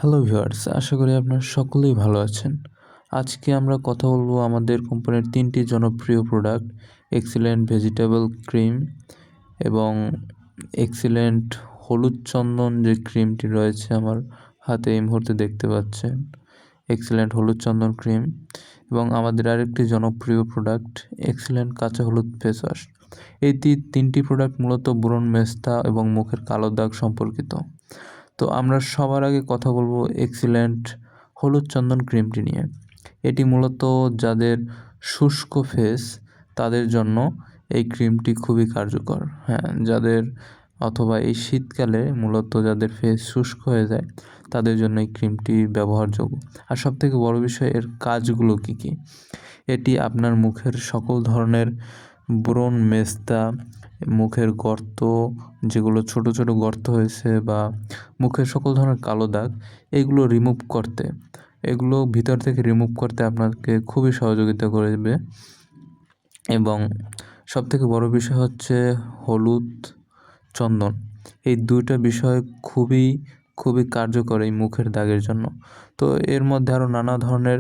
Hello viewers, আশা করি আপনারা সকলেই ভালো আছেন। আজকে আমরা কথা বলবো আমাদের কোম্পানির 3টি জনপ্রিয় প্রোডাক্ট এক্সিলেন্ট ভেজিটেবল ক্রিম এবং এক্সিলেন্ট হলুদ চন্দন যে ক্রিমটি রয়েছে আমার হাতে এই মুহূর্তে দেখতে পাচ্ছেন, এক্সিলেন্ট হলুদ চন্দন ক্রিম এবং আমাদের আরেকটি জনপ্রিয় প্রোডাক্ট এক্সিলেন্ট কাঁচা হলুদ ফেস ওয়াশ। এই তিনটি প্রোডাক্ট মূলত ব্রণ, মেস্তা এবং মুখের কালো দাগ সম্পর্কিত। তো আমরা সবার আগে কথা বলবো এক্সিলেন্ট হলুদ চন্দন ক্রিমটি নিয়ে। এটি মূলত যাদের শুষ্ক ফেস তাদের জন্য এই ক্রিমটি খুবই কার্যকর। যাদের অথবা এই শীতকালে মূলত যাদের ফেস শুষ্ক হয়ে যায় তাদের জন্য এই ক্রিমটি ব্যবহারযোগ্য। আর সবথেকে বড় বিষয় এর কাজগুলো কী। এটি আপনার মুখের সকল ধরনের ব্রণ, মেস্তা, মুখের গর্ত, যেগুলো ছোট ছোট গর্ত হয়েছে বা মুখের সকল ধরনের কালো দাগ, এগুলো এগুলো ভিতর থেকে রিমুভ করতে আপনাকে খুবই সহযোগিতা করবে। এবং সবথেকে বড় বিষয় হচ্ছে হলুদ চন্দন, এই দুইটা বিষয় খুবই খুবই কার্যকর এই মুখের দাগের জন্য। তো এর মধ্যে আরও নানা ধরনের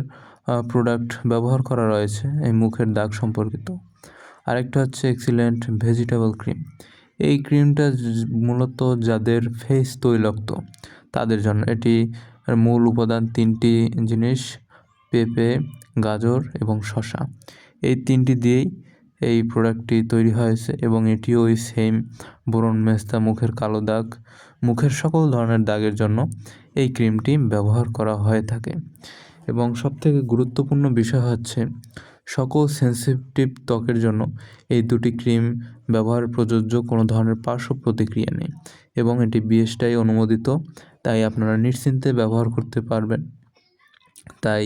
প্রোডাক্ট ব্যবহার করা রয়েছে এই মুখের দাগ সম্পর্কিত। আরেকটা হচ্ছে এক্সিলেন্ট ভেজিটেবল ক্রিম। এই ক্রিমটা মূলত যাদের ফেস তৈলাক্ত তাদের জন্য। এটি মূল উপাদান 3টি জিনিস: পেঁপে, গাজর এবং শসা। এই 3টি দিয়েই এই প্রোডাক্টটি তৈরি হয়েছে এবং এটিও ওই সেম ব্রণ, মেস্তা, মুখের কালো দাগ, মুখের সকল ধরনের দাগের জন্য এই ক্রিমটি ব্যবহার করা হয়ে থাকে। এবং সবথেকে গুরুত্বপূর্ণ বিষয় হচ্ছে সকল সেন্সিটিভ ত্বকের জন্য এই দুটি ক্রিম ব্যবহার প্রযোজ্য, কোনো ধরনের পার্শ্ব প্রতিক্রিয়া নেই এবং এটি BSTI অনুমোদিত, তাই আপনারা নিশ্চিন্তে ব্যবহার করতে পারবেন। তাই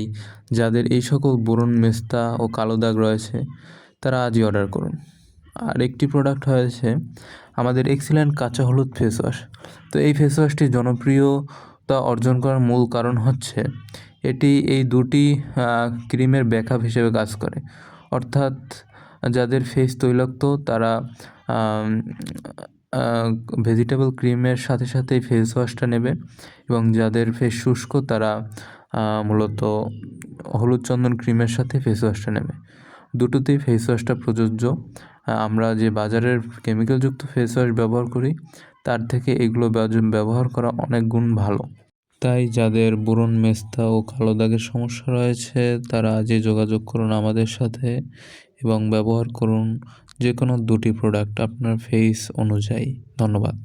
যাদের এই সকল ব্রণ, মেস্তা ও কালো দাগ রয়েছে তারা আজই অর্ডার করুন। আর একটি প্রোডাক্ট হয়েছে আমাদের এক্সিলেন্ট কাঁচা হলুদ ফেস ওয়াশ। তো এই ফেস ওয়াশটি জনপ্রিয়তা অর্জন করার মূল কারণ হচ্ছে এটি এই দুটি ক্রিমের ব্যাকআপ হিসেবে কাজ করে। অর্থাৎ যাদের ফেস তৈলাক্ত তারা ভেজিটেবল ক্রিমের সাথে সাথে এই ফেস ওয়াশটা নেবে এবং যাদের ফেস শুষ্ক তারা মূলত হলুদ চন্দন ক্রিমের সাথে ফেস ওয়াশটা নেবে। দুটোতেই ফেস ওয়াশটা প্রযোজ্য। আমরা যে বাজারের কেমিক্যালযুক্ত ফেস ওয়াশ ব্যবহার করি তার থেকে এগুলো ব্যবহার করা অনেক গুণ ভালো। তাই যাদের ব্রণ, মেস্তা ও কালো দাগের সমস্যা রয়েছে তারা আজই যোগাযোগ করুন আমাদের সাথে এবং ব্যবহার করুন যে কোনো দুটি প্রোডাক্ট আপনার ফেস অনুযায়ী। ধন্যবাদ।